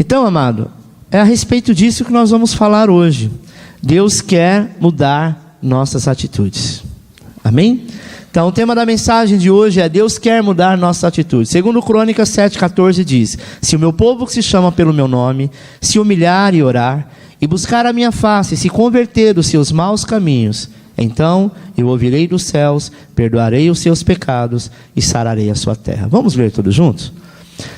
Então, amado, é a respeito disso que nós vamos falar hoje. Deus quer mudar nossas atitudes. Amém? Então o tema da mensagem de hoje é: Deus quer mudar nossas atitudes. Segundo Crônicas 7,14 diz: se o meu povo que se chama pelo meu nome se humilhar e orar, e buscar a minha face, e se converter dos seus maus caminhos, então eu ouvirei dos céus, perdoarei os seus pecados e sararei a sua terra. Vamos ler todos juntos?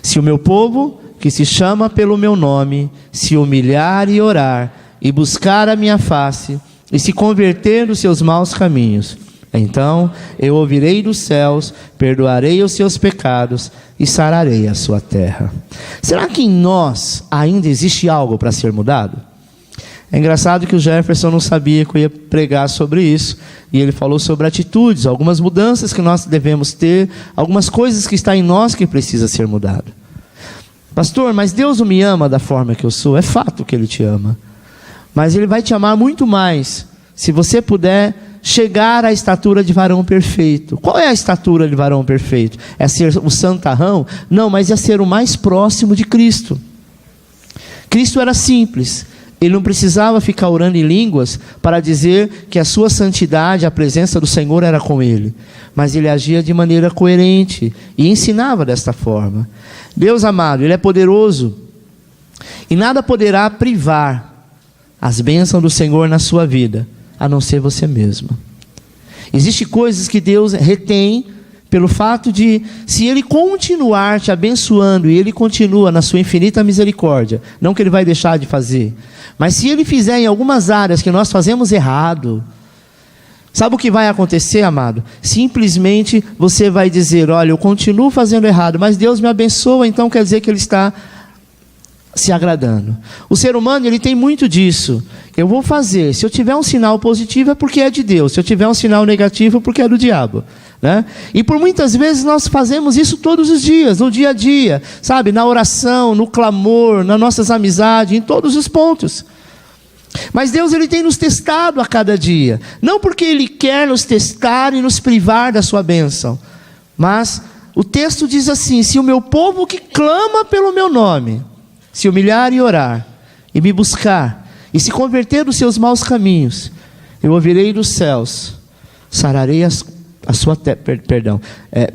Se o meu povo que se chama pelo meu nome se humilhar e orar, e buscar a minha face, e se converter dos seus maus caminhos, então eu ouvirei dos céus, perdoarei os seus pecados e sararei a sua terra. Será que em nós ainda existe algo para ser mudado? É engraçado que o Jefferson não sabia que eu ia pregar sobre isso, e ele falou sobre atitudes, algumas mudanças que nós devemos ter, algumas coisas que estão em nós que precisa ser mudado. Pastor, mas Deus não me ama da forma que eu sou. É fato que Ele te ama, mas Ele vai te amar muito mais se você puder chegar à estatura de varão perfeito. Qual é a estatura de varão perfeito? É ser o santarrão? Não, mas é ser o mais próximo de Cristo. Cristo era simples. Ele não precisava ficar orando em línguas para dizer que a sua santidade, a presença do Senhor era com ele. Mas ele agia de maneira coerente e ensinava desta forma. Deus amado, Ele é poderoso e nada poderá privar as bênçãos do Senhor na sua vida, a não ser você mesmo. Existem coisas que Deus retém pelo fato de, se Ele continuar te abençoando, e Ele continua na sua infinita misericórdia, não que Ele vai deixar de fazer, mas se Ele fizer em algumas áreas que nós fazemos errado, sabe o que vai acontecer, amado? Simplesmente você vai dizer: olha, eu continuo fazendo errado, mas Deus me abençoa, então quer dizer que Ele está se agradando. O ser humano, ele tem muito disso. Eu vou fazer, se eu tiver um sinal positivo é porque é de Deus, se eu tiver um sinal negativo é porque é do diabo, né? E por muitas vezes nós fazemos isso todos os dias, no dia a dia, sabe? Na oração, no clamor, nas nossas amizades, em todos os pontos. Mas Deus, Ele tem nos testado a cada dia, não porque Ele quer nos testar e nos privar da sua bênção, mas o texto diz assim: se o meu povo que clama pelo meu nome se humilhar e orar, e me buscar, e se converter dos seus maus caminhos, eu ouvirei dos céus, sararei a sua terra,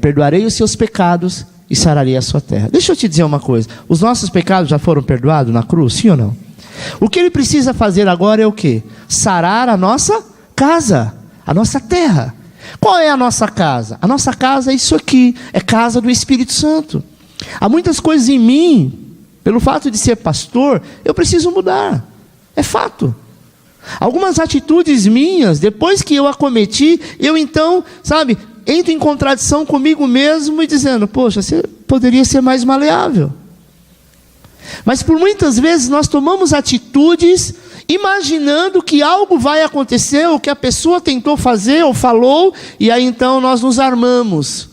perdoarei os seus pecados e sararei a sua terra. Deixa eu te dizer uma coisa: os nossos pecados já foram perdoados na cruz, sim ou não? O que Ele precisa fazer agora é o quê? Sarar a nossa casa, a nossa terra. Qual é a nossa casa? A nossa casa é isso aqui, é casa do Espírito Santo. Há muitas coisas em mim, pelo fato de ser pastor, eu preciso mudar, é fato. Algumas atitudes minhas, depois que eu a cometi, eu então, sabe, entro em contradição comigo mesmo e dizendo: poxa, você poderia ser mais maleável. Mas por muitas vezes nós tomamos atitudes imaginando que algo vai acontecer, ou que a pessoa tentou fazer ou falou, e aí então nós nos armamos,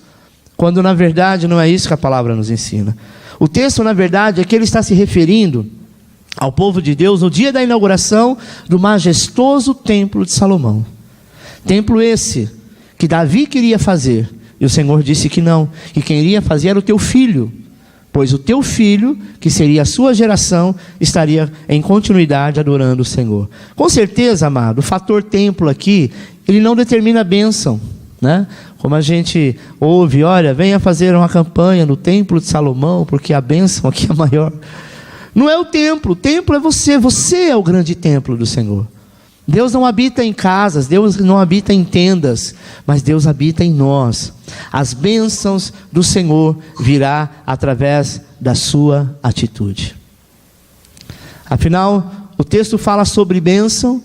quando na verdade não é isso que a palavra nos ensina. O texto, na verdade, é que ele está se referindo ao povo de Deus no dia da inauguração do majestoso templo de Salomão. Templo esse que Davi queria fazer, e o Senhor disse que não, que quem iria fazer era o teu filho, pois o teu filho, que seria a sua geração, estaria em continuidade adorando o Senhor. Com certeza, amado, o fator templo aqui, ele não determina a bênção, né? Como a gente ouve: olha, venha fazer uma campanha no templo de Salomão, porque a bênção aqui é maior. Não é o templo é você é o grande templo do Senhor. Deus não habita em casas, Deus não habita em tendas, mas Deus habita em nós. As bênçãos do Senhor virá através da sua atitude. Afinal, o texto fala sobre bênção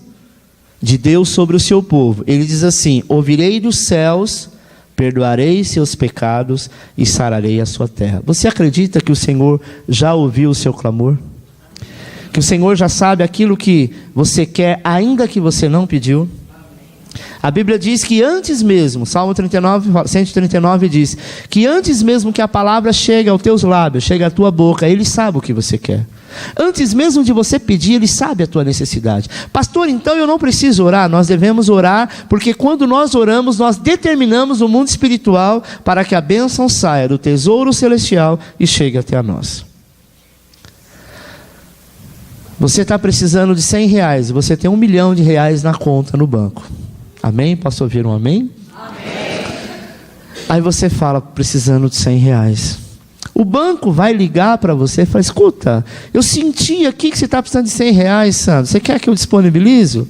de Deus sobre o seu povo. Ele diz assim: ouvirei dos céus, perdoarei seus pecados e sararei a sua terra. Você acredita que o Senhor já ouviu o seu clamor? Que o Senhor já sabe aquilo que você quer, ainda que você não pediu? A Bíblia diz que antes mesmo, Salmo 139 diz, que antes mesmo que a palavra chegue aos teus lábios, chegue à tua boca, Ele sabe o que você quer. Antes mesmo de você pedir, Ele sabe a tua necessidade. Pastor, então eu não preciso orar? Nós devemos orar, porque quando nós oramos, nós determinamos o mundo espiritual para que a bênção saia do tesouro celestial e chegue até a nós. Você está precisando de R$100, você tem R$1 milhão na conta no banco. Amém? Posso ouvir um amém? Amém. Aí você fala, precisando de R$100. O banco vai ligar para você e fala, escuta, eu senti aqui que você está precisando de R$100, Sandro. Você quer que eu disponibilizo?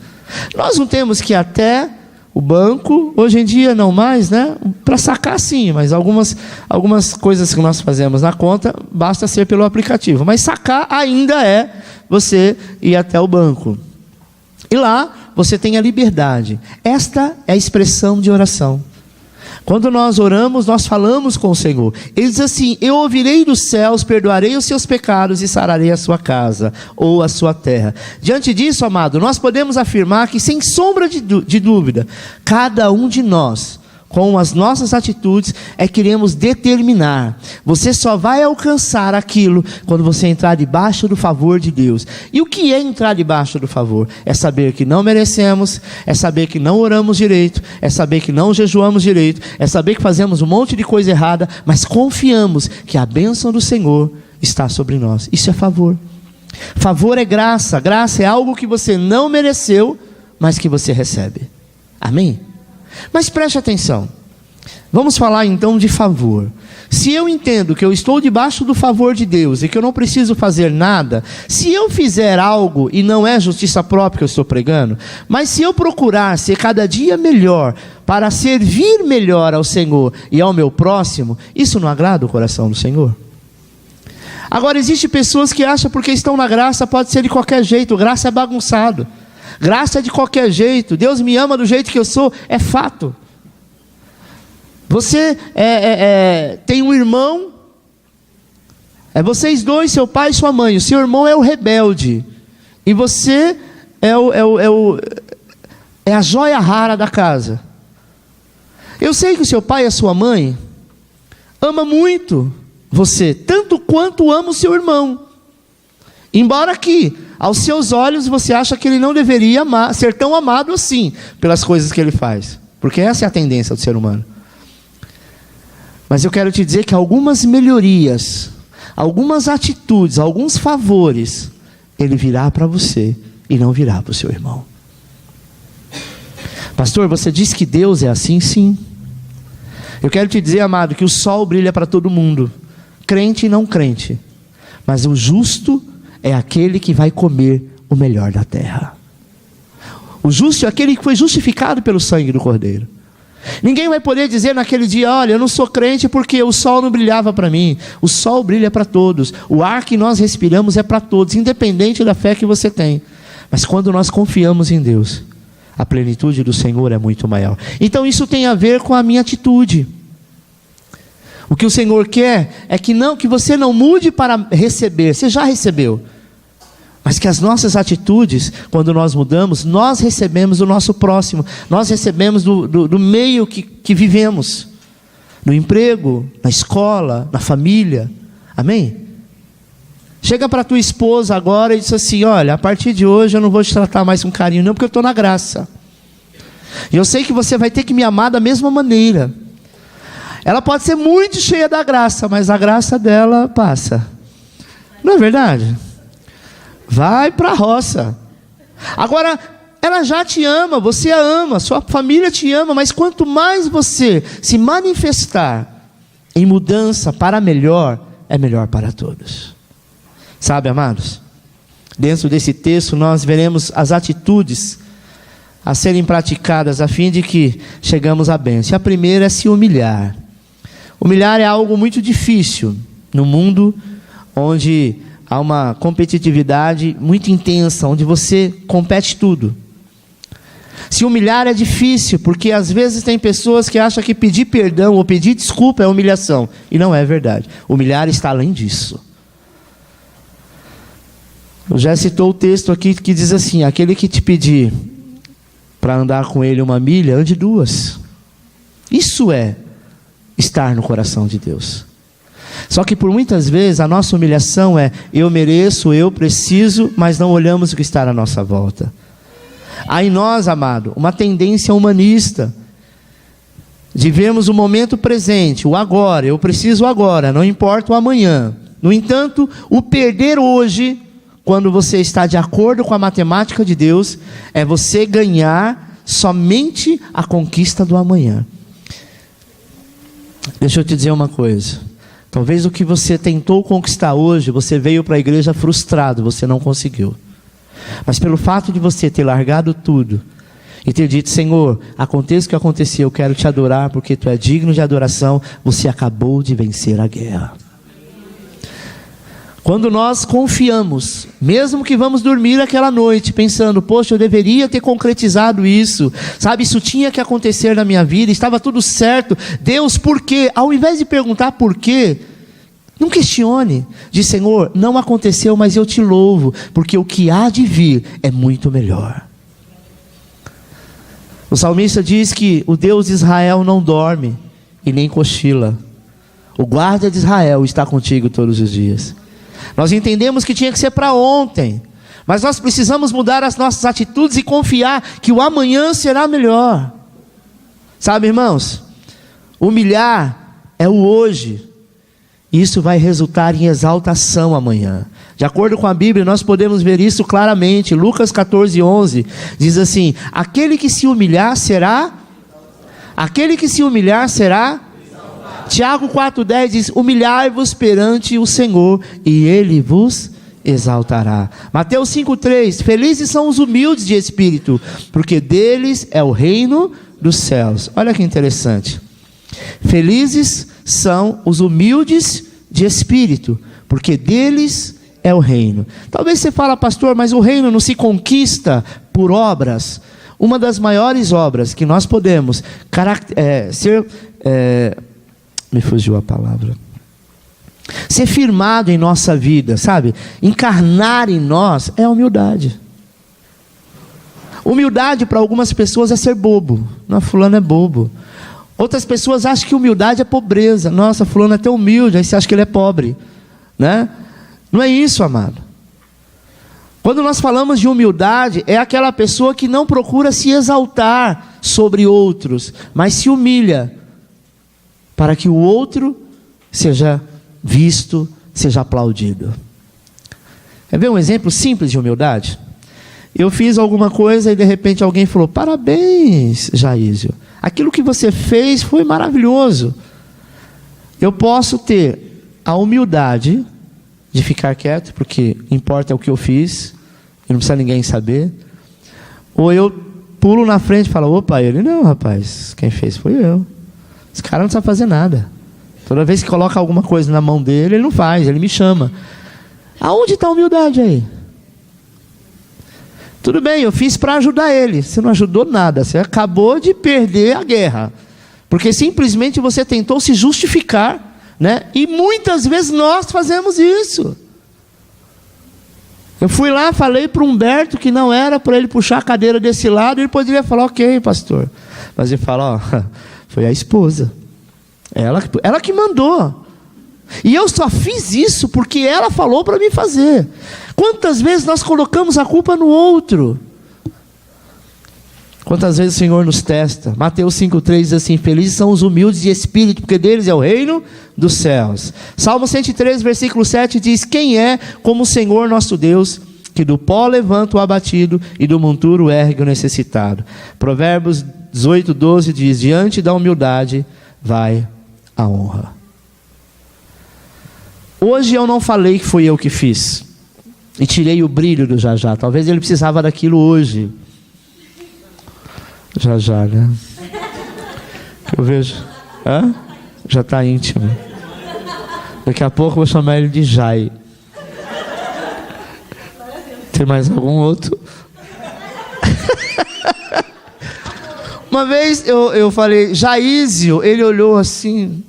Nós não temos que ir até o banco, hoje em dia não mais, né? Para sacar sim, mas algumas coisas que nós fazemos na conta, basta ser pelo aplicativo. Mas sacar ainda é você ir até o banco. E lá você tem a liberdade. Esta é a expressão de oração. Quando nós oramos, nós falamos com o Senhor. Ele diz assim, eu ouvirei dos céus, perdoarei os seus pecados e sararei a sua casa, ou a sua terra. Diante disso, amado, nós podemos afirmar que, sem sombra de dúvida, cada um de nós, com as nossas atitudes, queremos determinar. Você só vai alcançar aquilo quando você entrar debaixo do favor de Deus. E o que é entrar debaixo do favor? É saber que não merecemos, é saber que não oramos direito, é saber que não jejuamos direito, é saber que fazemos um monte de coisa errada, mas confiamos que a bênção do Senhor está sobre nós. Isso é favor. Favor é graça. Graça é algo que você não mereceu, mas que você recebe. Amém? Mas preste atenção, vamos falar então de favor. Se eu entendo que eu estou debaixo do favor de Deus e que eu não preciso fazer nada, se eu fizer algo, e não é justiça própria que eu estou pregando, mas se eu procurar ser cada dia melhor, para servir melhor ao Senhor e ao meu próximo, isso não agrada o coração do Senhor? Agora, existem pessoas que acham porque estão na graça, pode ser de qualquer jeito, graça é bagunçado. Graça é de qualquer jeito, Deus me ama do jeito que eu sou, é fato. Você tem um irmão, vocês dois, seu pai e sua mãe, o seu irmão é o rebelde, e você é a joia rara da casa. Eu sei que o seu pai e a sua mãe ama muito você, tanto quanto ama o seu irmão, embora que aos seus olhos você acha que ele não deveria ser tão amado assim, pelas coisas que ele faz, porque essa é a tendência do ser humano. Mas eu quero te dizer que algumas melhorias, algumas atitudes, alguns favores, ele virá para você e não virá para o seu irmão. Pastor, você disse que Deus é assim? Sim. Eu quero te dizer, amado, que o sol brilha para todo mundo, crente e não crente, mas o justo é aquele que vai comer o melhor da terra. O justo é aquele que foi justificado pelo sangue do Cordeiro. Ninguém vai poder dizer naquele dia, olha, eu não sou crente porque o sol não brilhava para mim. O sol brilha para todos. O ar que nós respiramos é para todos, independente da fé que você tem. Mas quando nós confiamos em Deus, a plenitude do Senhor é muito maior. Então isso tem a ver com a minha atitude. O que o Senhor quer é que você não mude para receber. Você já recebeu. Mas que as nossas atitudes, quando nós mudamos, nós recebemos do nosso próximo, nós recebemos do meio que vivemos, no emprego, na escola, na família, amém? Chega para a tua esposa agora e diz assim, olha, a partir de hoje eu não vou te tratar mais com carinho não, porque eu estou na graça, e eu sei que você vai ter que me amar da mesma maneira. Ela pode ser muito cheia da graça, mas a graça dela passa, não é verdade? Vai para a roça. Agora, ela já te ama, você a ama, sua família te ama, mas quanto mais você se manifestar em mudança para melhor, é melhor para todos. Sabe, amados? Dentro desse texto nós veremos as atitudes a serem praticadas a fim de que chegamos à bênção. A primeira é se humilhar. Humilhar é algo muito difícil no mundo onde há uma competitividade muito intensa, onde você compete tudo. Se humilhar é difícil, porque às vezes tem pessoas que acham que pedir perdão ou pedir desculpa é humilhação, e não é verdade. Humilhar está além disso. Eu já citou o texto aqui que diz assim, aquele que te pedir para andar com ele 1 milha, ande 2. Isso é estar no coração de Deus. Só que por muitas vezes a nossa humilhação é, eu mereço, eu preciso, mas não olhamos o que está à nossa volta. Há em nós, amado, uma tendência humanista, de vermos o momento presente, o agora, eu preciso agora, não importa o amanhã. No entanto, o perder hoje quando você está de acordo com a matemática de Deus, é você ganhar somente a conquista do amanhã. Deixa eu te dizer uma coisa. Talvez o que você tentou conquistar hoje, você veio para a igreja frustrado, você não conseguiu. Mas pelo fato de você ter largado tudo e ter dito: Senhor, aconteça o que acontecer, eu quero te adorar porque tu é digno de adoração, você acabou de vencer a guerra. Quando nós confiamos, mesmo que vamos dormir aquela noite pensando: poxa, eu deveria ter concretizado isso, sabe, isso tinha que acontecer na minha vida, estava tudo certo, Deus, por quê? Ao invés de perguntar por quê, não questione, diz: Senhor, não aconteceu, mas eu te louvo, porque o que há de vir é muito melhor. O salmista diz que o Deus de Israel não dorme e nem cochila. O guarda de Israel está contigo todos os dias. Nós entendemos que tinha que ser para ontem, mas nós precisamos mudar as nossas atitudes e confiar que o amanhã será melhor. Sabe, irmãos, humilhar é o hoje, e isso vai resultar em exaltação amanhã. De acordo com a Bíblia, nós podemos ver isso claramente. Lucas 14:11 diz assim: aquele que se humilhar será Tiago 4:10 diz: humilhai-vos perante o Senhor e Ele vos exaltará. Mateus 5:3: felizes são os humildes de espírito, porque deles é o reino dos céus. Olha que interessante. Felizes são os humildes de espírito, porque deles é o reino. Talvez você fale: pastor, mas o reino não se conquista por obras. Uma das maiores obras que nós podemos me fugiu a palavra. Ser firmado em nossa vida, sabe? Encarnar em nós é a humildade. Humildade para algumas pessoas é ser bobo. Não, fulano é bobo. Outras pessoas acham que humildade é pobreza. Nossa, fulano é tão humilde, aí você acha que ele é pobre, né? Não é isso, amado. Quando nós falamos de humildade, é aquela pessoa que não procura se exaltar sobre outros, mas se humilha para que o outro seja visto, seja aplaudido. Quer ver um exemplo simples de humildade? Eu fiz alguma coisa e de repente alguém falou: parabéns, Jaísio, aquilo que você fez foi maravilhoso. Eu posso ter a humildade de ficar quieto, porque importa o que eu fiz, e não precisa ninguém saber. Ou eu pulo na frente e falo: opa, ele não, rapaz, quem fez foi eu. Esse cara não sabe fazer nada. Toda vez que coloca alguma coisa na mão dele, ele não faz, ele me chama. Aonde está a humildade aí? Tudo bem, eu fiz para ajudar ele. Você não ajudou nada, você acabou de perder a guerra. Porque simplesmente você tentou se justificar, né? E muitas vezes nós fazemos isso. Eu fui lá, falei para o Humberto que não era para ele puxar a cadeira desse lado, ele poderia falar: ok, pastor. Mas ele fala: ó, foi a esposa. Ela que mandou. E eu só fiz isso porque ela falou para mim fazer. Quantas vezes nós colocamos a culpa no outro? Quantas vezes o Senhor nos testa? Mateus 5:3 diz assim: felizes são os humildes de espírito, porque deles é o reino dos céus. Salmo 103, versículo 7 diz: quem é como o Senhor nosso Deus, que do pó levanta o abatido e do monturo ergue o necessitado. Provérbios 18:12 diz: diante da humildade vai a honra. Hoje eu não falei que foi eu que fiz e tirei o brilho do Jajá. Talvez ele precisava daquilo hoje. Jajá, né? Eu vejo. Hã? Já está íntimo. Daqui a pouco eu vou chamar ele de Jai. Tem mais algum outro? Uma vez eu falei Jaísio, ele olhou assim,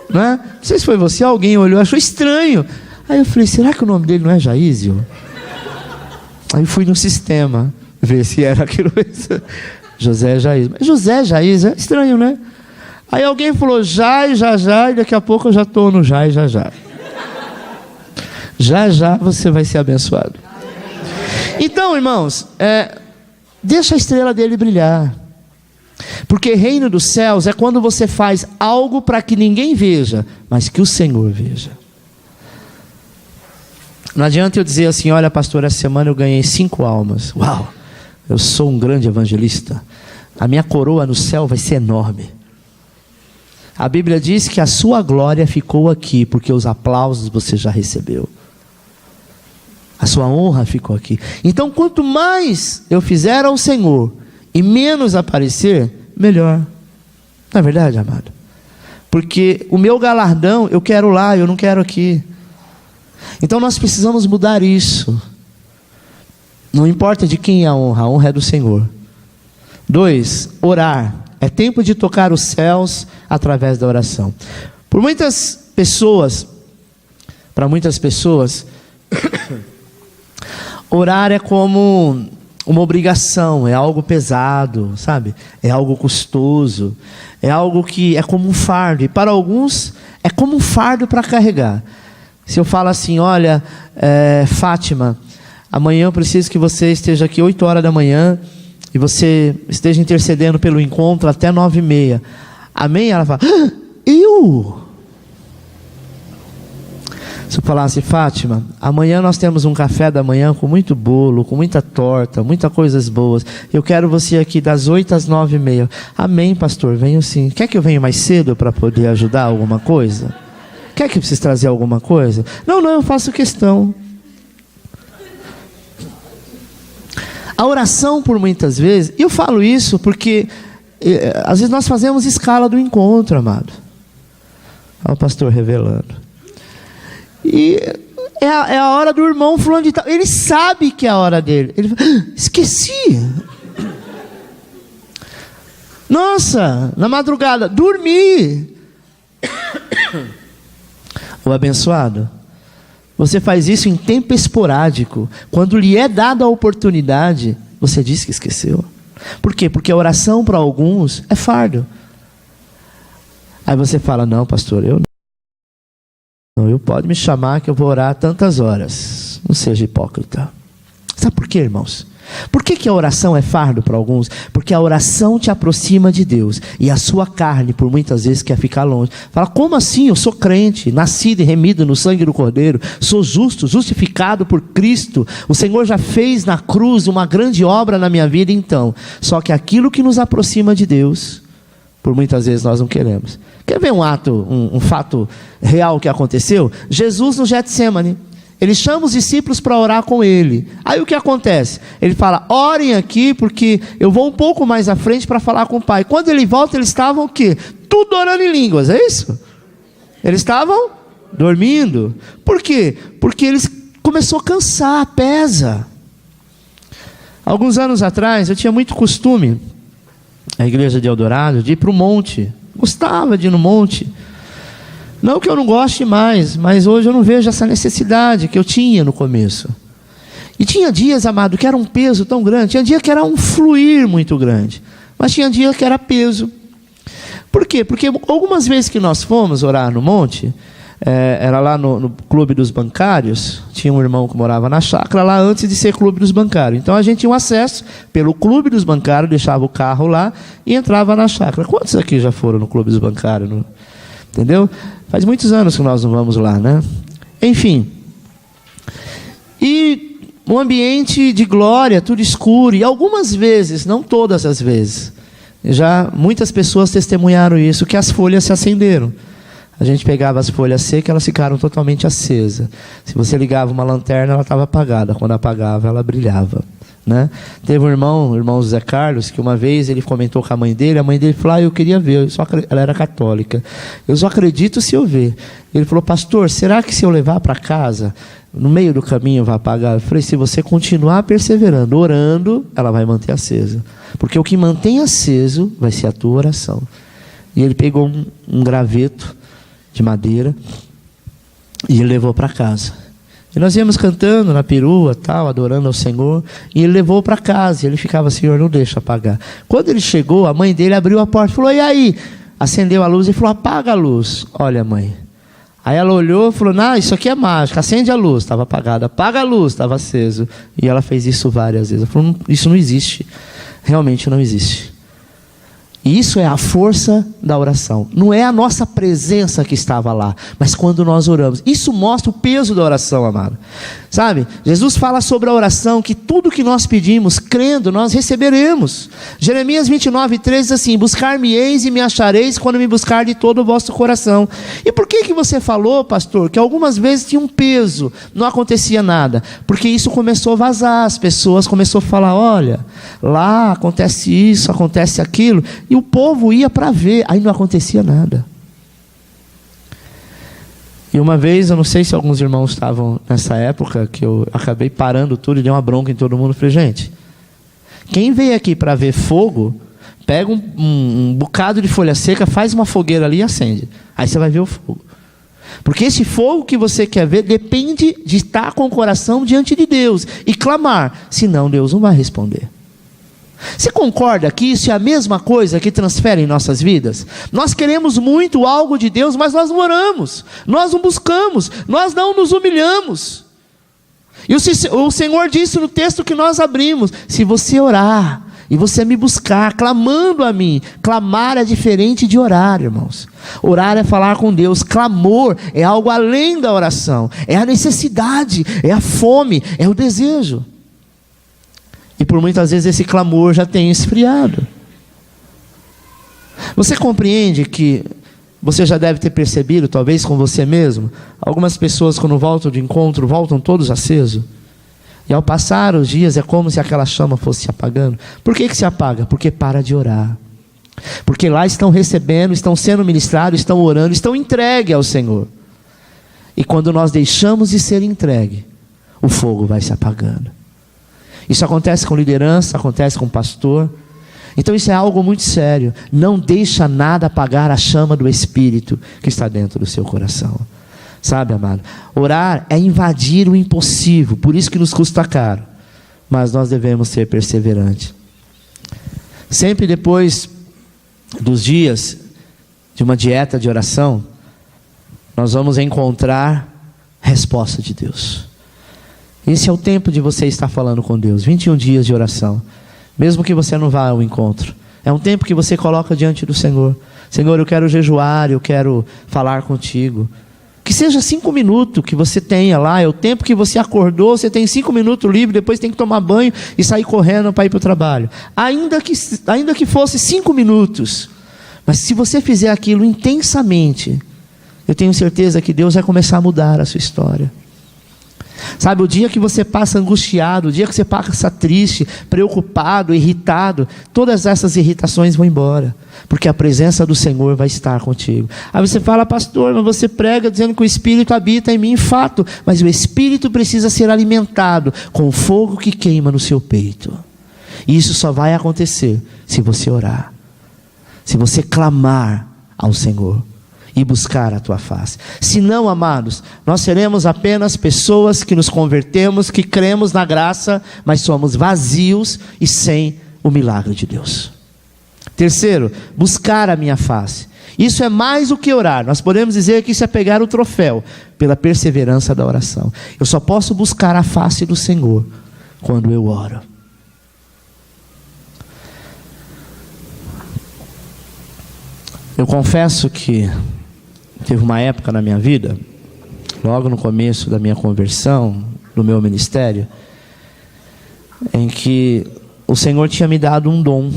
né? Não sei se foi você, alguém olhou, achou estranho. Aí eu falei: será que o nome dele não é Jaísio? Aí eu fui no sistema ver se era aquilo. José Jaísio. Mas José Jaísio é estranho, né? Aí alguém falou Jai, Jajá, e daqui a pouco eu já estou no Jai, Jajá. Já já você vai ser abençoado. Então, irmãos, deixa a estrela dele brilhar. Porque reino dos céus é quando você faz algo para que ninguém veja, mas que o Senhor veja. Não adianta eu dizer assim: olha, pastor, essa semana eu ganhei 5 almas. Uau, eu sou um grande evangelista. A minha coroa no céu vai ser enorme. A Bíblia diz que a sua glória ficou aqui, porque os aplausos você já recebeu. A sua honra ficou aqui. Então, quanto mais eu fizer ao Senhor e menos aparecer, melhor. Não é verdade, amado? Porque o meu galardão eu quero lá, eu não quero aqui. Então nós precisamos mudar isso. Não importa de quem é a honra é do Senhor. 2, orar. É tempo de tocar os céus através da oração. Para muitas pessoas, orar é como uma obrigação, é algo pesado, sabe? É algo custoso, é algo que é como um fardo. E para alguns é como um fardo para carregar. Se eu falo assim: olha, Fátima, amanhã eu preciso que você esteja aqui 8 horas da manhã e você esteja intercedendo pelo encontro até 9h30. Amém? Ela fala: eu? Se eu falasse: Fátima, amanhã nós temos um café da manhã com muito bolo, com muita torta, muitas coisas boas. Eu quero você aqui das 8 às 9h30. Amém, pastor, venho sim. Quer que eu venha mais cedo para poder ajudar alguma coisa? Quer que eu precise trazer alguma coisa? Não, eu faço questão. A oração, por muitas vezes, e eu falo isso porque às vezes nós fazemos escala do encontro, amado. Olha o pastor revelando. E é a hora do irmão fulano de tal. Ele sabe que é a hora dele. Ele fala: esqueci. Nossa, na madrugada, dormi. O abençoado, você faz isso em tempo esporádico. Quando lhe é dada a oportunidade, você diz que esqueceu. Por quê? Porque a oração para alguns é fardo. Aí você fala: não, pastor, eu pode me chamar que eu vou orar tantas horas. Não seja hipócrita. Sabe por quê, irmãos? Por que a oração é fardo para alguns? Porque a oração te aproxima de Deus, e a sua carne por muitas vezes quer ficar longe. Fala: como assim? Eu sou crente, nascido e remido no sangue do Cordeiro, sou justo, justificado por Cristo, o Senhor já fez na cruz uma grande obra na minha vida. Então, só que aquilo que nos aproxima de Deus, por muitas vezes nós não queremos. Quer ver um fato real que aconteceu? Jesus no Getsêmani, ele chama os discípulos para orar com ele. Aí o que acontece? Ele fala: orem aqui, porque eu vou um pouco mais à frente para falar com o Pai. Quando ele volta, eles estavam o quê? Tudo orando em línguas, é isso? Eles estavam dormindo. Por quê? Porque eles começou a cansar, pesa. Alguns anos atrás, eu tinha muito costume, a igreja de Eldorado, de ir para o monte. Gostava de ir no monte. Não que eu não goste mais, mas hoje eu não vejo essa necessidade que eu tinha no começo. E tinha dias, amado, que era um peso tão grande. Tinha dia que era um fluir muito grande, mas tinha dia que era peso. Por quê? Porque algumas vezes que nós fomos orar no monte, era lá no Clube dos Bancários. Tinha um irmão que morava na chácara lá antes de ser Clube dos Bancários. Então a gente tinha um acesso pelo Clube dos Bancários, deixava o carro lá e entrava na chácara. Quantos aqui já foram no Clube dos Bancários? Entendeu? Faz muitos anos que nós não vamos lá, né? Enfim. E um ambiente de glória, tudo escuro. E algumas vezes, não todas as vezes, já muitas pessoas testemunharam isso, que as folhas se acenderam. A gente pegava as folhas secas, elas ficaram totalmente acesas. Se você ligava uma lanterna, ela estava apagada. Quando apagava, ela brilhava, né? Teve um irmão, o irmão José Carlos, que uma vez ele comentou com a mãe dele falou: eu queria ver, ela era católica, eu só acredito se eu ver. Ele falou: pastor, será que se eu levar para casa, no meio do caminho vai apagar? Eu falei: se você continuar perseverando, orando, ela vai manter acesa, porque o que mantém aceso vai ser a tua oração. E ele pegou um graveto de madeira e ele levou para casa. E nós íamos cantando na perua, tal, adorando ao Senhor, e ele levou para casa, e ele ficava: Senhor, não deixa apagar. Quando ele chegou, a mãe dele abriu a porta e falou: e aí? Acendeu a luz e falou: apaga a luz. Olha, mãe. Aí ela olhou e falou: não, isso aqui é mágica, acende a luz. Estava apagada. Apaga a luz, estava aceso. E ela fez isso várias vezes. Ela falou: isso não existe, realmente não existe. E isso é a força da oração. Não é a nossa presença que estava lá, mas quando nós oramos. Isso mostra o peso da oração, amado. Sabe? Jesus fala sobre a oração, que tudo que nós pedimos, crendo, nós receberemos. Jeremias 29:3 diz assim: buscar-me-eis e me achareis quando me buscar de todo o vosso coração. E por que você falou, pastor, que algumas vezes tinha um peso, não acontecia nada? Porque isso começou a vazar, as pessoas começaram a falar: olha, lá acontece isso, acontece aquilo, e o povo ia para ver, aí não acontecia nada. E uma vez, eu não sei se alguns irmãos estavam nessa época, que eu acabei parando tudo e dei uma bronca em todo mundo. Falei: gente, quem veio aqui para ver fogo, pega um bocado de folha seca, faz uma fogueira ali e acende. Aí você vai ver o fogo. Porque esse fogo que você quer ver depende de estar com o coração diante de Deus e clamar, senão Deus não vai responder. Você concorda que isso é a mesma coisa que transfere em nossas vidas? Nós queremos muito algo de Deus, mas nós não oramos, nós não buscamos, nós não nos humilhamos. E o Senhor disse no texto que nós abrimos: se você orar e você me buscar, clamando a mim. Clamar é diferente de orar, irmãos. Orar é falar com Deus. Clamor é algo além da oração. É a necessidade, é a fome, é o desejo. E por muitas vezes esse clamor já tem esfriado. Você compreende que você já deve ter percebido, talvez com você mesmo, algumas pessoas quando voltam de encontro, voltam todos acesos. E ao passar os dias é como se aquela chama fosse se apagando. Por que se apaga? Porque para de orar. Porque lá estão recebendo, estão sendo ministrados, estão orando, estão entregues ao Senhor. E quando nós deixamos de ser entregue, o fogo vai se apagando. Isso acontece com liderança, acontece com pastor. Então isso é algo muito sério. Não deixa nada apagar a chama do Espírito que está dentro do seu coração. Sabe, amado? Orar é invadir o impossível. Por isso que nos custa caro. Mas nós devemos ser perseverantes. Sempre depois dos dias de uma dieta de oração, nós vamos encontrar resposta de Deus. Esse é o tempo de você estar falando com Deus. 21 dias de oração. Mesmo que você não vá ao encontro. É um tempo que você coloca diante do Senhor. Senhor, eu quero jejuar, eu quero falar contigo. Que seja 5 minutos que você tenha lá. É o tempo que você acordou, você tem 5 minutos livre, depois tem que tomar banho e sair correndo para ir para o trabalho. Ainda que fosse 5 minutos. Mas se você fizer aquilo intensamente, eu tenho certeza que Deus vai começar a mudar a sua história. Sabe, o dia que você passa angustiado, o dia que você passa triste, preocupado, irritado, todas essas irritações vão embora, porque a presença do Senhor vai estar contigo. Aí você fala: pastor, mas você prega dizendo que o Espírito habita em mim. Fato, mas o Espírito precisa ser alimentado com o fogo que queima no seu peito. E isso só vai acontecer se você orar, se você clamar ao Senhor e buscar a tua face. Se não, amados, nós seremos apenas pessoas que nos convertemos, que cremos na graça, mas somos vazios e sem o milagre de Deus. Terceiro, buscar a minha face. Isso é mais do que orar. Nós podemos dizer que isso é pegar o troféu pela perseverança da oração. Eu só posso buscar a face do Senhor quando eu oro. Eu confesso que teve uma época na minha vida, logo no começo da minha conversão, do meu ministério, em que o Senhor tinha me dado um dom,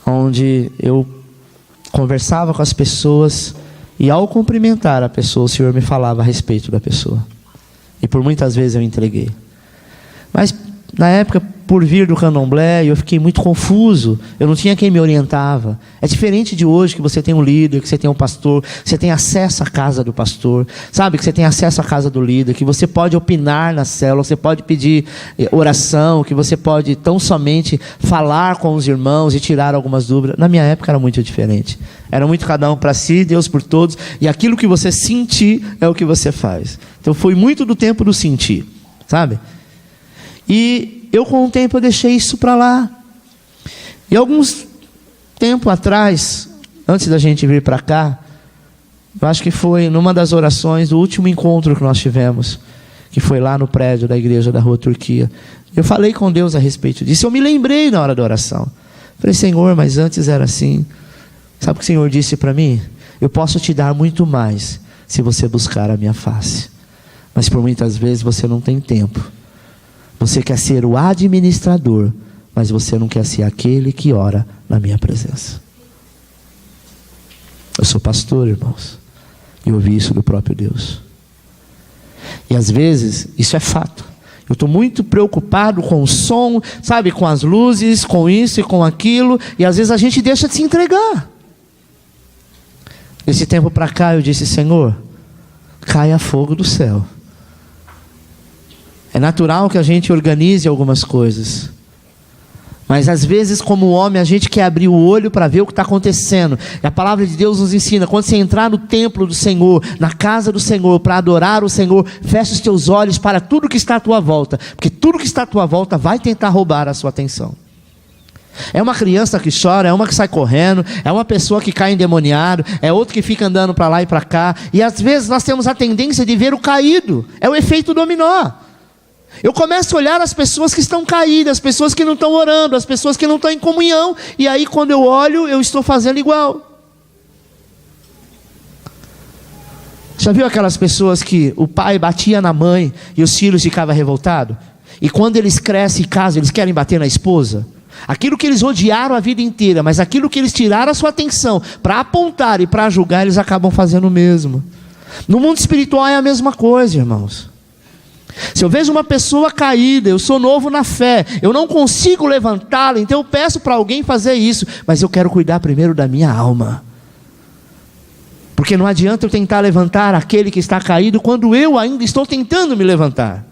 onde eu conversava com as pessoas e ao cumprimentar a pessoa, o Senhor me falava a respeito da pessoa. E por muitas vezes eu entreguei. Mas na época, por vir do candomblé, eu fiquei muito confuso. Eu não tinha quem me orientava. É diferente de hoje, que você tem um líder, que você tem um pastor, que você tem acesso à casa do pastor, sabe? Que você tem acesso à casa do líder, que você pode opinar na célula, você pode pedir oração, que você pode tão somente falar com os irmãos e tirar algumas dúvidas. Na minha época era muito diferente. Era muito cada um para si, Deus por todos. E aquilo que você sentir é o que você faz. Então foi muito do tempo do sentir, sabe? E eu com o tempo eu deixei isso para lá. E alguns tempo atrás, antes da gente vir para cá, eu acho que foi numa das orações do último encontro que nós tivemos, que foi lá no prédio da igreja da Rua Turquia. Eu falei com Deus a respeito disso. Eu me lembrei na hora da oração. Falei, Senhor, mas antes era assim. Sabe o que o Senhor disse para mim? Eu posso te dar muito mais se você buscar a minha face. Mas por muitas vezes você não tem tempo. Você quer ser o administrador, mas você não quer ser aquele que ora na minha presença. Eu sou pastor, irmãos, e ouvi isso do próprio Deus. E às vezes, isso é fato. Eu estou muito preocupado com o som, sabe, com as luzes, com isso e com aquilo, e às vezes a gente deixa de se entregar. Esse tempo para cá eu disse, Senhor, caia fogo do céu. É natural que a gente organize algumas coisas, mas às vezes como homem a gente quer abrir o olho para ver o que está acontecendo. E a palavra de Deus nos ensina, quando você entrar no templo do Senhor, na casa do Senhor, para adorar o Senhor, fecha os teus olhos para tudo que está à tua volta, porque tudo que está à tua volta vai tentar roubar a sua atenção. É uma criança que chora, é uma que sai correndo, é uma pessoa que cai endemoniado, é outro que fica andando para lá e para cá, e às vezes nós temos a tendência de ver o caído. É o efeito dominó. Eu começo a olhar as pessoas que estão caídas, as pessoas que não estão orando, as pessoas que não estão em comunhão, e aí quando eu olho, eu estou fazendo igual. Já viu aquelas pessoas que o pai batia na mãe e os filhos ficavam revoltados? E quando eles crescem e casam, eles querem bater na esposa? Aquilo que eles odiaram a vida inteira, mas aquilo que eles tiraram a sua atenção para apontar e para julgar, eles acabam fazendo o mesmo. No mundo espiritual é a mesma coisa, irmãos. Se eu vejo uma pessoa caída, eu sou novo na fé, eu não consigo levantá-la, então eu peço para alguém fazer isso, mas eu quero cuidar primeiro da minha alma. Porque não adianta eu tentar levantar aquele que está caído quando eu ainda estou tentando me levantar.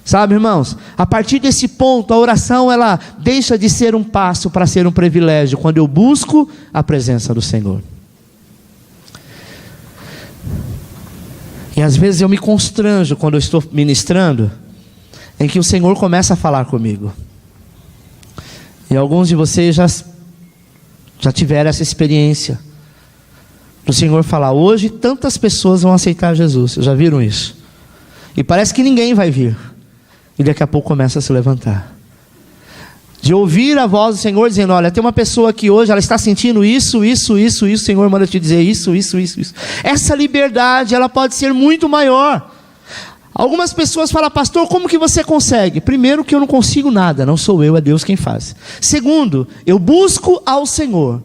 Sabe, irmãos, a partir desse ponto, a oração ela deixa de ser um passo para ser um privilégio, quando eu busco a presença do Senhor. E às vezes eu me constranjo quando eu estou ministrando, em que o Senhor começa a falar comigo. E alguns de vocês já tiveram essa experiência. O Senhor falar, hoje tantas pessoas vão aceitar Jesus. Vocês já viram isso? E parece que ninguém vai vir. E daqui a pouco começa a se levantar. De ouvir a voz do Senhor dizendo, olha, tem uma pessoa aqui hoje, ela está sentindo isso, o Senhor manda te dizer isso. Essa liberdade, ela pode ser muito maior. Algumas pessoas falam, pastor, como que você consegue? Primeiro que eu não consigo nada, não sou eu, é Deus quem faz. Segundo, eu busco ao Senhor.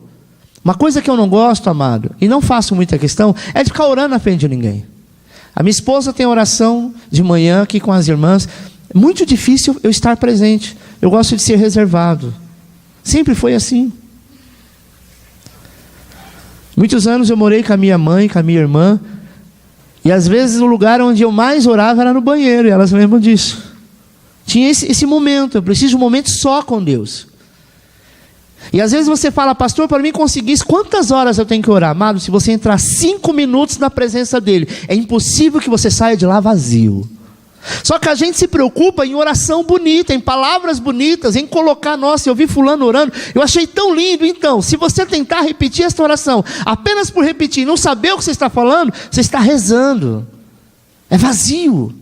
Uma coisa que eu não gosto, amado, e não faço muita questão, é de ficar orando na frente de ninguém. A minha esposa tem oração de manhã aqui com as irmãs. É muito difícil eu estar presente. Eu gosto de ser reservado. Sempre foi assim. Muitos anos eu morei com a minha mãe, com a minha irmã. E às vezes o lugar onde eu mais orava era no banheiro. E elas lembram disso. Tinha esse momento. Eu preciso de um momento só com Deus. E às vezes você fala, pastor, para mim conseguir isso, quantas horas eu tenho que orar? Amado, se você entrar 5 minutos na presença dele, é impossível que você saia de lá vazio. Só que a gente se preocupa em oração bonita, em palavras bonitas, em colocar, nossa, eu vi fulano orando, eu achei tão lindo. Então, se você tentar repetir esta oração, apenas por repetir, não saber o que você está falando, você está rezando. É vazio.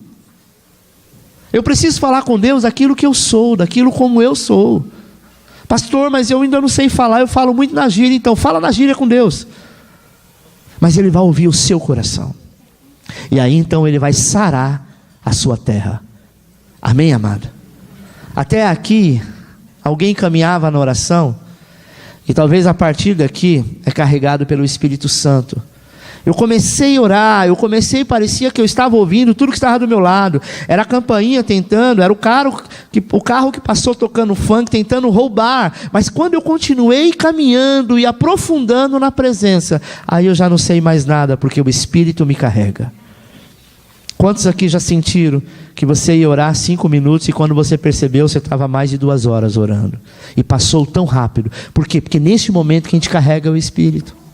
Eu preciso falar com Deus daquilo que eu sou, daquilo como eu sou. Pastor, mas eu ainda não sei falar, eu falo muito na gíria. Então fala na gíria com Deus, mas Ele vai ouvir o seu coração, e aí então Ele vai sarar a sua terra. Amém, amado? Até aqui alguém caminhava na oração, e talvez a partir daqui é carregado pelo Espírito Santo. Eu comecei a orar, parecia que eu estava ouvindo tudo que estava do meu lado. Era a campainha tentando, era o carro que passou tocando funk, tentando roubar. Mas quando eu continuei caminhando e aprofundando na presença, aí eu já não sei mais nada, porque o Espírito me carrega. Quantos aqui já sentiram que você ia orar 5 minutos e quando você percebeu, você estava mais de 2 horas orando? E passou tão rápido. Por quê? Porque nesse momento que a gente carrega o Espírito.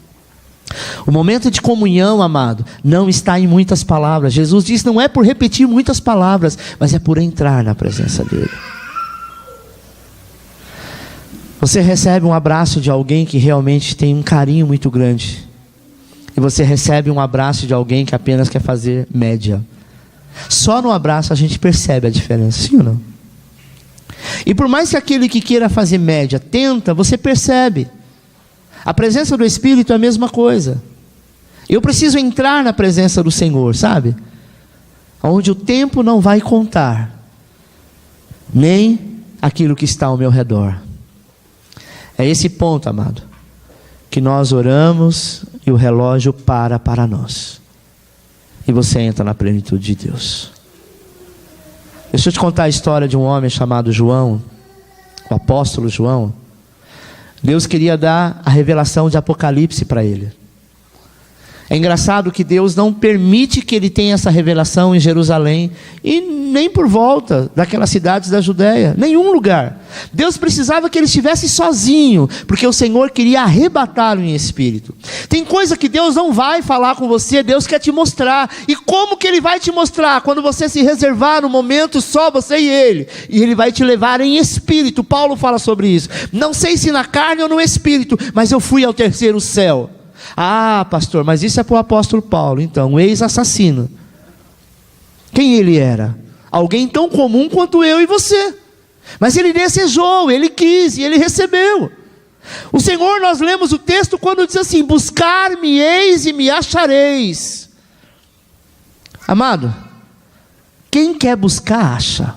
O momento de comunhão, amado, não está em muitas palavras. Jesus disse, não é por repetir muitas palavras, mas é por entrar na presença dele. Você recebe um abraço de alguém que realmente tem um carinho muito grande, e você recebe um abraço de alguém que apenas quer fazer média. Só no abraço a gente percebe a diferença, sim ou não? E por mais que aquele que queira fazer média tenta, você percebe. A presença do Espírito é a mesma coisa. Eu preciso entrar na presença do Senhor, sabe? Onde o tempo não vai contar, nem aquilo que está ao meu redor. É esse ponto, amado, que nós oramos e o relógio para nós. E você entra na plenitude de Deus. Deixa eu te contar a história de um homem chamado João, o apóstolo João. Deus queria dar a revelação de Apocalipse para ele. É engraçado que Deus não permite que ele tenha essa revelação em Jerusalém e nem por volta daquelas cidades da Judéia, nenhum lugar. Deus precisava que ele estivesse sozinho, porque o Senhor queria arrebatá-lo em espírito. Tem coisa que Deus não vai falar com você, Deus quer te mostrar. E como que Ele vai te mostrar? Quando você se reservar no momento só você e Ele vai te levar em espírito. Paulo fala sobre isso. Não sei se na carne ou no espírito, mas eu fui ao terceiro céu. Ah, pastor, mas isso é para o apóstolo Paulo. Então, um ex-assassino. Quem ele era? Alguém tão comum quanto eu e você. Mas ele desejou, ele quis e ele recebeu. O Senhor, nós lemos o texto quando diz assim: buscar-me-eis e me achareis. Amado, quem quer buscar, acha.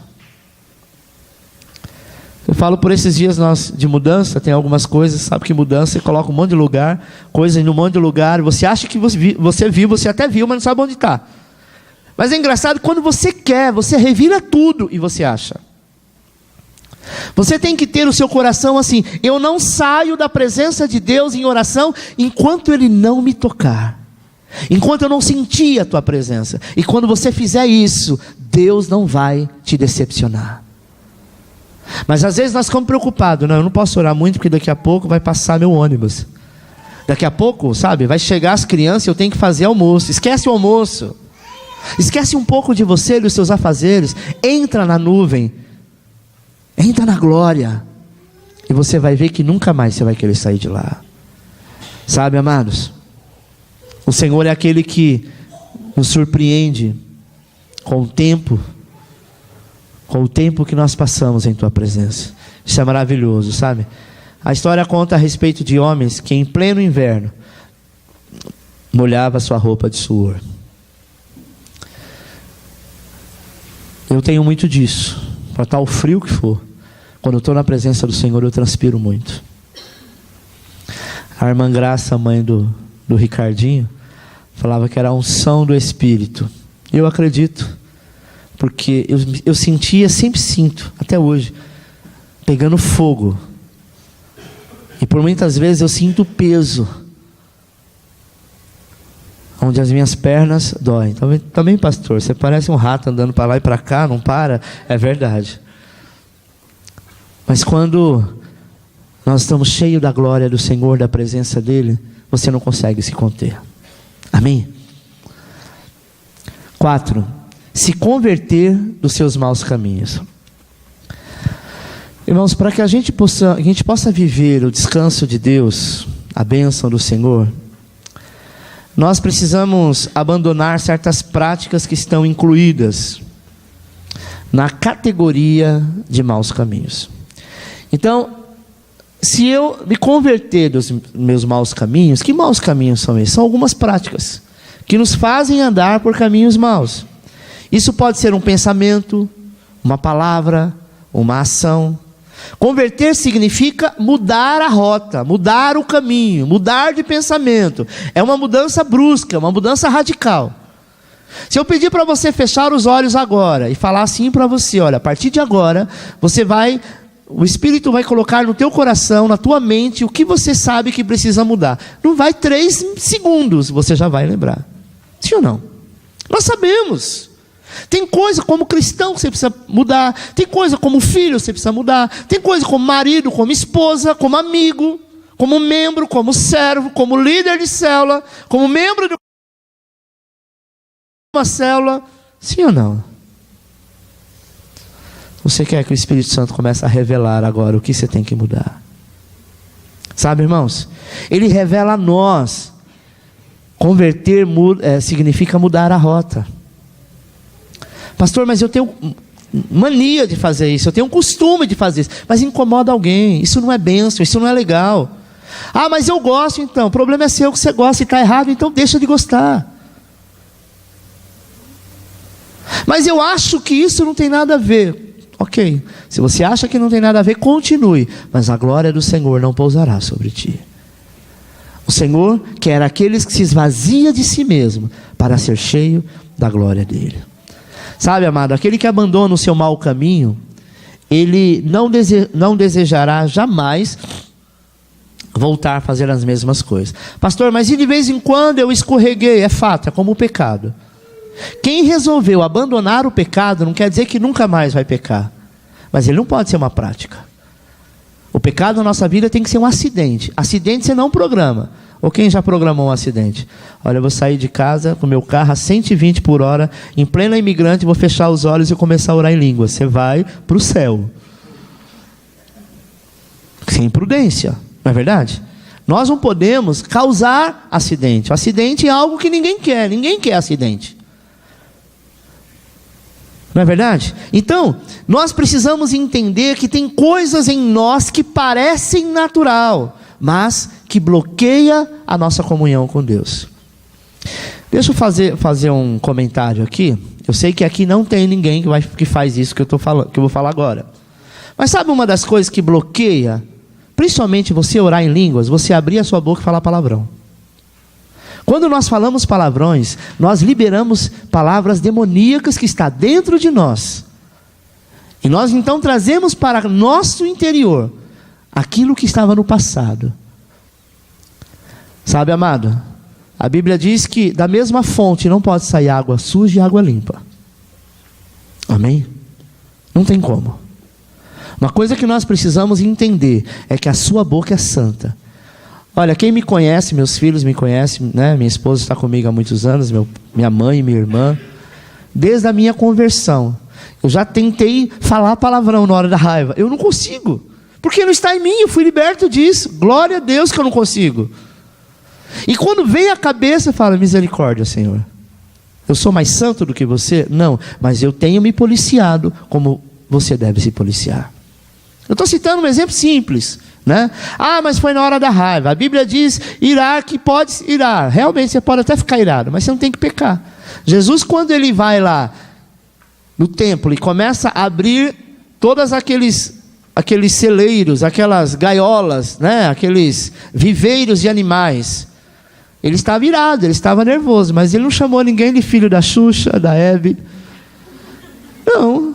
Eu falo por esses dias nós de mudança, tem algumas coisas, sabe que mudança, você coloca um monte de lugar, coisas em um monte de lugar, você acha que você viu, você até viu, mas não sabe onde está. Mas é engraçado, quando você quer, você revira tudo e você acha. Você tem que ter o seu coração assim: eu não saio da presença de Deus em oração enquanto Ele não me tocar, enquanto eu não sentir a tua presença. E quando você fizer isso, Deus não vai te decepcionar. Mas às vezes nós ficamos preocupados: não, eu não posso orar muito porque daqui a pouco vai passar meu ônibus. Daqui a pouco, sabe, vai chegar as crianças e eu tenho que fazer almoço. Esquece o almoço. Esquece um pouco de você e dos seus afazeres. Entra na nuvem. Entra na glória. E você vai ver que nunca mais você vai querer sair de lá. Sabe, amados, o Senhor é aquele que nos surpreende com o tempo que nós passamos em tua presença. Isso é maravilhoso, sabe? A história conta a respeito de homens que em pleno inverno molhava sua roupa de suor. Eu tenho muito disso. Para estar o frio que for, quando eu estou na presença do Senhor, eu transpiro muito. A irmã Graça, mãe do Ricardinho, falava que era a unção do Espírito. Eu acredito, porque eu sentia, sempre sinto, até hoje, pegando fogo. E por muitas vezes eu sinto peso, onde as minhas pernas doem. Também, pastor, você parece um rato andando para lá e para cá, não para? É verdade. Mas quando nós estamos cheios da glória do Senhor, da presença dEle, você não consegue se conter. Amém? 4. Se converter dos seus maus caminhos. Irmãos, para que a gente possa viver o descanso de Deus, a bênção do Senhor, nós precisamos abandonar certas práticas que estão incluídas na categoria de maus caminhos. Então, se eu me converter dos meus maus caminhos, que maus caminhos são esses? São algumas práticas que nos fazem andar por caminhos maus. Isso pode ser um pensamento, uma palavra, uma ação. Converter significa mudar a rota, mudar o caminho, mudar de pensamento. É uma mudança brusca, uma mudança radical. Se eu pedir para você fechar os olhos agora e falar assim para você: olha, a partir de agora, o Espírito vai colocar no teu coração, na tua mente, o que você sabe que precisa mudar. Não vai 3 segundos, você já vai lembrar. Sim ou não? Nós sabemos. Tem coisa como cristão que você precisa mudar. Tem coisa como filho que você precisa mudar. Tem coisa como marido, como esposa, como amigo, como membro, como servo, como líder de célula, como membro de uma célula. Sim ou não? Você quer que o Espírito Santo comece a revelar agora o que você tem que mudar. Sabe, irmãos? Ele revela a nós. Converter significa mudar a rota. Pastor, mas eu tenho mania de fazer isso, eu tenho um costume de fazer isso, mas incomoda alguém, isso não é bênção, isso não é legal. Ah, mas eu gosto então, o problema é seu que você gosta e está errado, então deixa de gostar. Mas eu acho que isso não tem nada a ver. Ok, se você acha que não tem nada a ver, continue, mas a glória do Senhor não pousará sobre ti. O Senhor quer aqueles que se esvazia de si mesmo para ser cheio da glória dele. Sabe, amado, aquele que abandona o seu mau caminho, ele não desejará jamais voltar a fazer as mesmas coisas. Pastor, mas e de vez em quando eu escorreguei? É fato, é como o pecado. Quem resolveu abandonar o pecado não quer dizer que nunca mais vai pecar, mas ele não pode ser uma prática. O pecado na nossa vida tem que ser um acidente. Acidente você não programa. Ou quem já programou um acidente? Olha, eu vou sair de casa com meu carro a 120 por hora, em plena imigrante, vou fechar os olhos e começar a orar em língua. Você vai para o céu. Sem prudência, não é verdade? Nós não podemos causar acidente. O acidente é algo que ninguém quer acidente. Não é verdade? Então, nós precisamos entender que tem coisas em nós que parecem natural, mas que bloqueia a nossa comunhão com Deus. Deixa eu fazer um comentário aqui. Eu sei que aqui não tem ninguém que faz isso que eu vou falar agora. Mas sabe uma das coisas que bloqueia, principalmente você orar em línguas, você abrir a sua boca e falar palavrão. Quando nós falamos palavrões, nós liberamos palavras demoníacas que está dentro de nós. E nós então trazemos para nosso interior aquilo que estava no passado. Sabe, amado? A Bíblia diz que da mesma fonte não pode sair água suja e água limpa. Amém? Não tem como. Uma coisa que nós precisamos entender é que a sua boca é santa. Olha, quem me conhece, meus filhos me conhecem, né? Minha esposa está comigo há muitos anos, minha mãe e minha irmã. Desde a minha conversão, eu já tentei falar palavrão na hora da raiva. Eu não consigo, porque não está em mim, eu fui liberto disso. Glória a Deus que eu não consigo. E quando vem a cabeça, fala, misericórdia, Senhor. Eu sou mais santo do que você? Não, mas eu tenho me policiado como você deve se policiar. Eu estou citando um exemplo simples, né? Ah, mas foi na hora da raiva. A Bíblia diz, irar que pode irar. Realmente você pode até ficar irado, mas você não tem que pecar. Jesus, quando ele vai lá no templo e começa a abrir todos aqueles celeiros, aquelas gaiolas, né? Aqueles viveiros de animais, ele estava irado, ele estava nervoso, mas ele não chamou ninguém de filho da Xuxa, da Hebe. Não.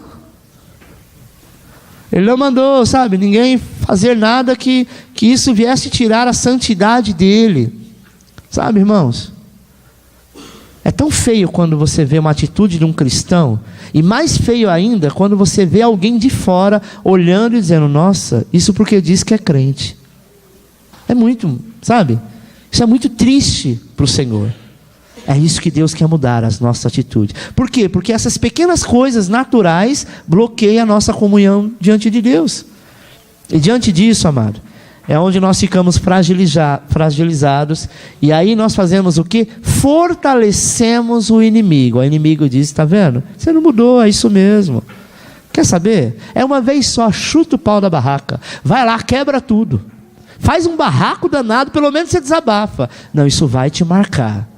Ele não mandou, sabe, ninguém fazer nada que isso viesse tirar a santidade dele. Sabe, irmãos? É tão feio quando você vê uma atitude de um cristão, e mais feio ainda quando você vê alguém de fora olhando e dizendo, nossa, isso porque diz que é crente. É muito, sabe? Isso é muito triste para o Senhor. É isso que Deus quer mudar, as nossas atitudes. Por quê? Porque essas pequenas coisas naturais bloqueiam a nossa comunhão diante de Deus. E diante disso, amado, é onde nós ficamos fragilizados. E aí nós fazemos o quê? Fortalecemos o inimigo. O inimigo diz, está vendo? Você não mudou, é isso mesmo. Quer saber? É uma vez só, chuta o pau da barraca. Vai lá, quebra tudo. Faz um barraco danado, pelo menos você desabafa. Não, isso vai te marcar.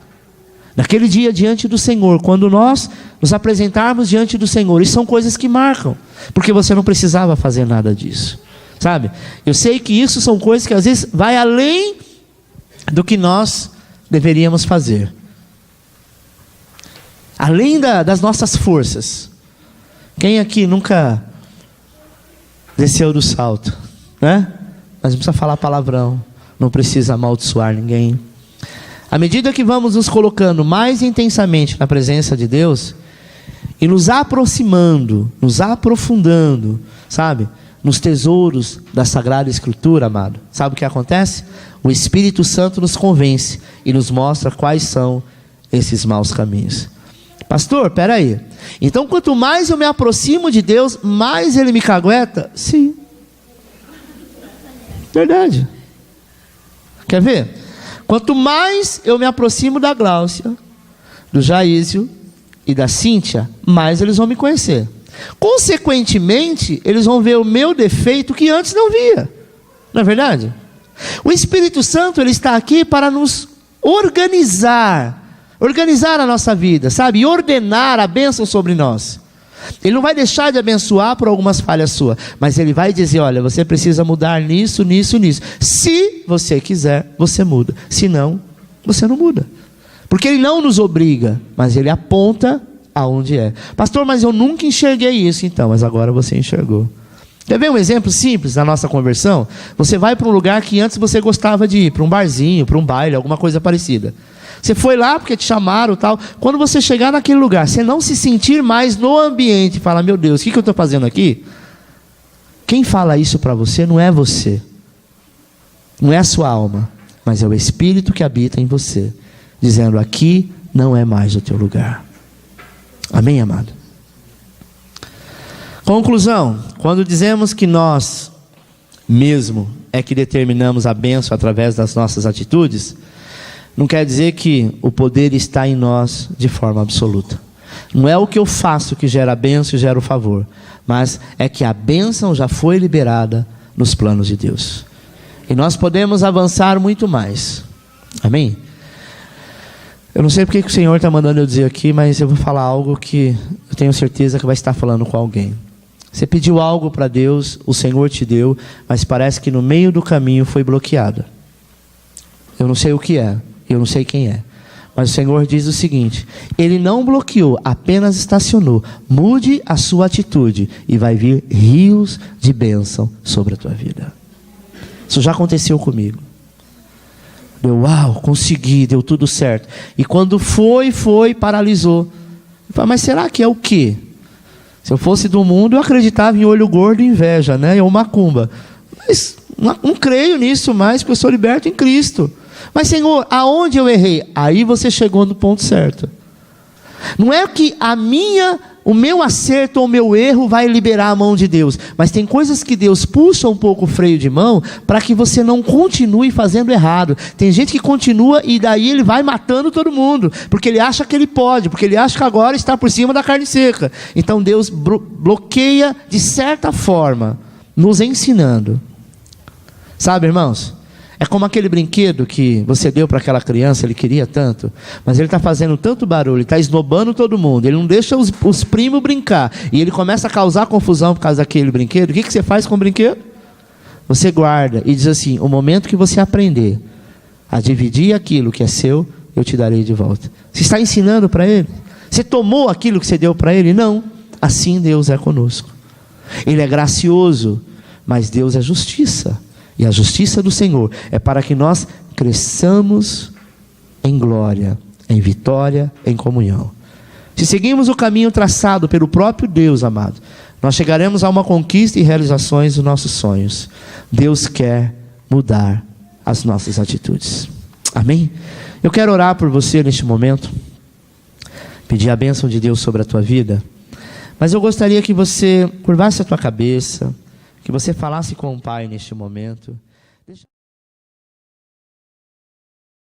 Naquele dia diante do Senhor, quando nós nos apresentarmos diante do Senhor, isso são coisas que marcam, porque você não precisava fazer nada disso, sabe? Eu sei que isso são coisas que às vezes vai além do que nós deveríamos fazer, além das nossas forças. Quem aqui nunca desceu do salto, né? Mas não precisa falar palavrão, não precisa amaldiçoar ninguém. À medida que vamos nos colocando mais intensamente na presença de Deus, e nos aproximando, nos aprofundando, sabe? Nos tesouros da Sagrada Escritura, amado. Sabe o que acontece? O Espírito Santo nos convence e nos mostra quais são esses maus caminhos. Pastor, peraí. Então quanto mais eu me aproximo de Deus, mais Ele me cagueta? Sim. Verdade. Quer ver? Quanto mais eu me aproximo da Gláucia, do Jaísio e da Cíntia, mais eles vão me conhecer. Consequentemente, eles vão ver o meu defeito que antes não via. Não é verdade? O Espírito Santo, ele está aqui para nos organizar a nossa vida, sabe? E ordenar a bênção sobre nós. Ele não vai deixar de abençoar por algumas falhas suas, mas ele vai dizer, olha, você precisa mudar nisso, nisso, nisso. Se você quiser, você muda. Se não, você não muda. Porque ele não nos obriga, mas ele aponta aonde é. Pastor, mas eu nunca enxerguei isso. Então, mas agora você enxergou. Quer ver um exemplo simples da nossa conversão? Você vai para um lugar que antes você gostava de ir, para um barzinho, para um baile, alguma coisa parecida. Você foi lá porque te chamaram e tal. Quando você chegar naquele lugar, você não se sentir mais no ambiente, fala, meu Deus, o que eu estou fazendo aqui? Quem fala isso para você não é você. Não é a sua alma, mas é o Espírito que habita em você. Dizendo, aqui não é mais o teu lugar. Amém, amado? Conclusão, quando dizemos que nós mesmo é que determinamos a bênção através das nossas atitudes, não quer dizer que o poder está em nós de forma absoluta. Não é o que eu faço que gera a bênção e gera o favor, mas é que a bênção já foi liberada nos planos de Deus. E nós podemos avançar muito mais. Amém? Eu não sei porque que o Senhor está mandando eu dizer aqui, mas eu vou falar algo que eu tenho certeza que vai estar falando com alguém. Você pediu algo para Deus, o Senhor te deu, mas parece que no meio do caminho foi bloqueado. Eu não sei o que é, eu não sei quem é, mas o Senhor diz o seguinte: Ele não bloqueou, apenas estacionou. Mude a sua atitude e vai vir rios de bênção sobre a tua vida. Isso já aconteceu comigo. Deu, uau, consegui, deu tudo certo. E quando foi, paralisou. Eu falei, mas será que é o quê? Se eu fosse do mundo, eu acreditava em olho gordo e inveja, né? Ou macumba. Mas não creio nisso mais, porque eu sou liberto em Cristo. Mas Senhor, aonde eu errei? Aí você chegou no ponto certo. Não é que o meu acerto ou o meu erro vai liberar a mão de Deus, mas tem coisas que Deus puxa um pouco o freio de mão para que você não continue fazendo errado. Tem gente que continua e daí ele vai matando todo mundo, porque ele acha que ele pode, porque ele acha que agora está por cima da carne seca. Então Deus bloqueia de certa forma, nos ensinando. Sabe, irmãos? É como aquele brinquedo que você deu para aquela criança, ele queria tanto, mas ele está fazendo tanto barulho, ele está esnobando todo mundo, ele não deixa os primos brincar, e ele começa a causar confusão por causa daquele brinquedo. O que você faz com o brinquedo? Você guarda e diz assim, o momento que você aprender a dividir aquilo que é seu, eu te darei de volta. Você está ensinando para ele? Você tomou aquilo que você deu para ele? Não. Assim Deus é conosco. Ele é gracioso, mas Deus é justiça. E a justiça do Senhor é para que nós cresçamos em glória, em vitória, em comunhão. Se seguimos o caminho traçado pelo próprio Deus, amado, nós chegaremos a uma conquista e realizações dos nossos sonhos. Deus quer mudar as nossas atitudes. Amém? Eu quero orar por você neste momento, pedir a bênção de Deus sobre a tua vida, mas eu gostaria que você curvasse a tua cabeça, que você falasse com o Pai neste momento